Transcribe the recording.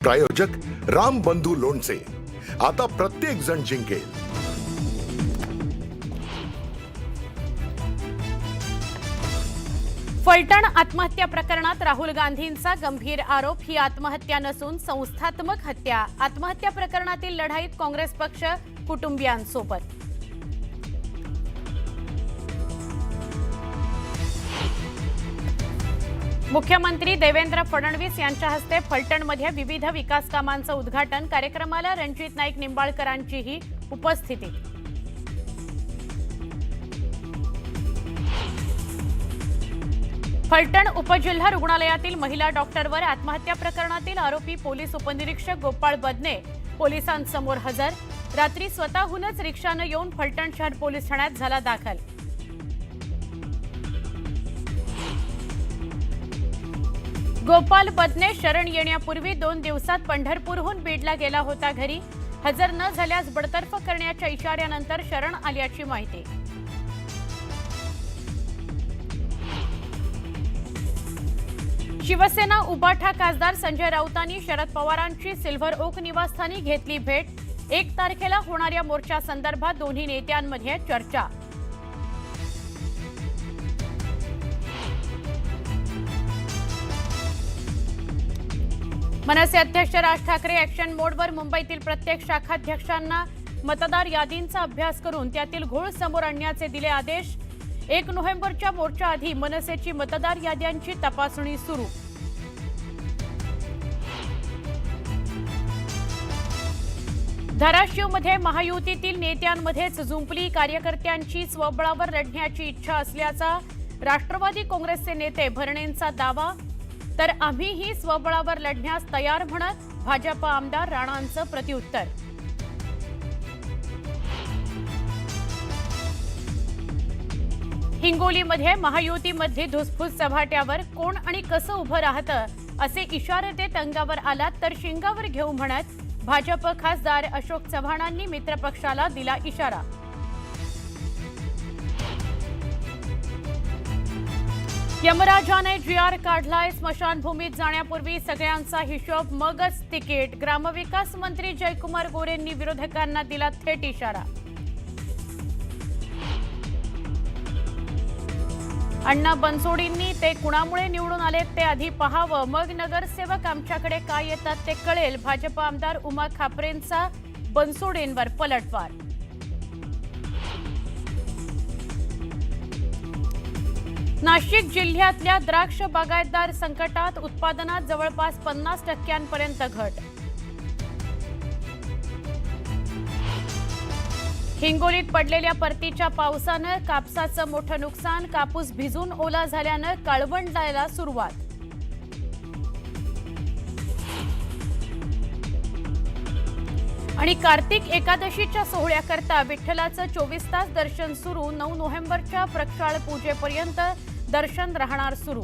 प्रायोजक राम बंधू लोणचे, आता प्रत्येक जण जिंकेल। फलटण आत्महत्या प्रकरणात राहुल गांधींचा गंभीर आरोप, ही आत्महत्या नसून संस्थात्मक हत्या। आत्महत्या प्रकरणातील लढाईत काँग्रेस पक्ष कुटुंबियांसोबत। मुख्यमंत्री देवेंद्र फडणवीस यांच्या हस्ते फलटणमध्ये विविध विकास कामांचं उद्घाटन। कार्यक्रमाला रणजित नाईक निंबाळकरांचीही उपस्थिती। फलटण उपजिल्हा रुग्णालयातील महिला डॉक्टरवर आत्महत्या प्रकरणातील आरोपी पोलीस उपनिरीक्षक गोपाळ बदने पोलिसांसमोर हजर। रात्री स्वतःहूनच रिक्षाने येऊन फलटण शहर पोलीस ठाण्यात झाला दाखल। गोपाल बदने शरण येण्यापूर्वी 2 दिवसात पंढरपूरहून बीडला गेला होता घरी। हजर न झाल्यास बडतर्फ करण्याच्या इशाऱ्यानंतर शरण आल्याची माहिती। शिवसेना उबाठा खासदार संजय राऊतांनी शरद पवारांची सिल्व्हर ओक निवासस्थानी घेतली भेट। 1 तारखेला होणाऱ्या मोर्चा संदर्भात दोन्ही नेत्यांमध्ये चर्चा। मनसे अध्यक्ष राज ठाकरे ॲक्शन मोडवर। मुंबईतील प्रत्येक शाखाध्यक्षांना मतदार यादींचा अभ्यास करून त्यातील घोळ समोर आणण्याचे दिले आदेश। 1 नोव्हेंबरच्या मोर्चा आधी मनसेची मतदार याद्यांची तपासणी सुरू। धाराशिवमध्ये महायुतीतील नेत्यांमध्येच जुंपली। कार्यकर्त्यांची स्वबळावर लढण्याची इच्छा असल्याचा राष्ट्रवादी काँग्रेसचे नेते भरणेंचा दावा। तर आम्हीही स्वबळावर लढण्यास तयार म्हणत भाजप आमदार राणांचं प्रत्युत्तर। हिंगोलीमध्ये महायुतीमध्ये धुसफूस चव्हाट्यावर कोण आणि कसं उभं राहतं असे इशारे देत अंगावर आलात तर शिंगावर घेऊ म्हणत भाजप खासदार अशोक चव्हाणांनी मित्रपक्षाला दिला इशारा। यमराजाने GR काढलाय। स्मशानभूमीत जाण्यापूर्वी सगळ्यांचा हिशोब मगच तिकीट। ग्रामविकास मंत्री जयकुमार गोरेंनी विरोधकांना दिला थेट इशारा। अण्णा बनसोडींनी ते कुणामुळे निवडून आले ते आधी पाहावं, मग नगरसेवक आमच्याकडे काय येतात ते कळेल। भाजप आमदार उमा खापरेंचा बनसोडींवर पलटवार। नाशिक जिल्ह्यातल्या द्राक्ष बागायतदार संकटात, उत्पादनात जवळपास 50% घट। हिंगोलीत पडलेल्या परतीच्या पावसानं कापसाचं मोठं नुकसान। कापूस भिजून ओला झाल्यानं काळवंडायला सुरुवात। आणि कार्तिक एकादशीच्या सोहळ्याकरता विठ्ठलाचं 24 तास दर्शन सुरू। 9 नोव्हेंबरच्या प्रक्षाळ पूजेपर्यंत दर्शन राहणार सुरू।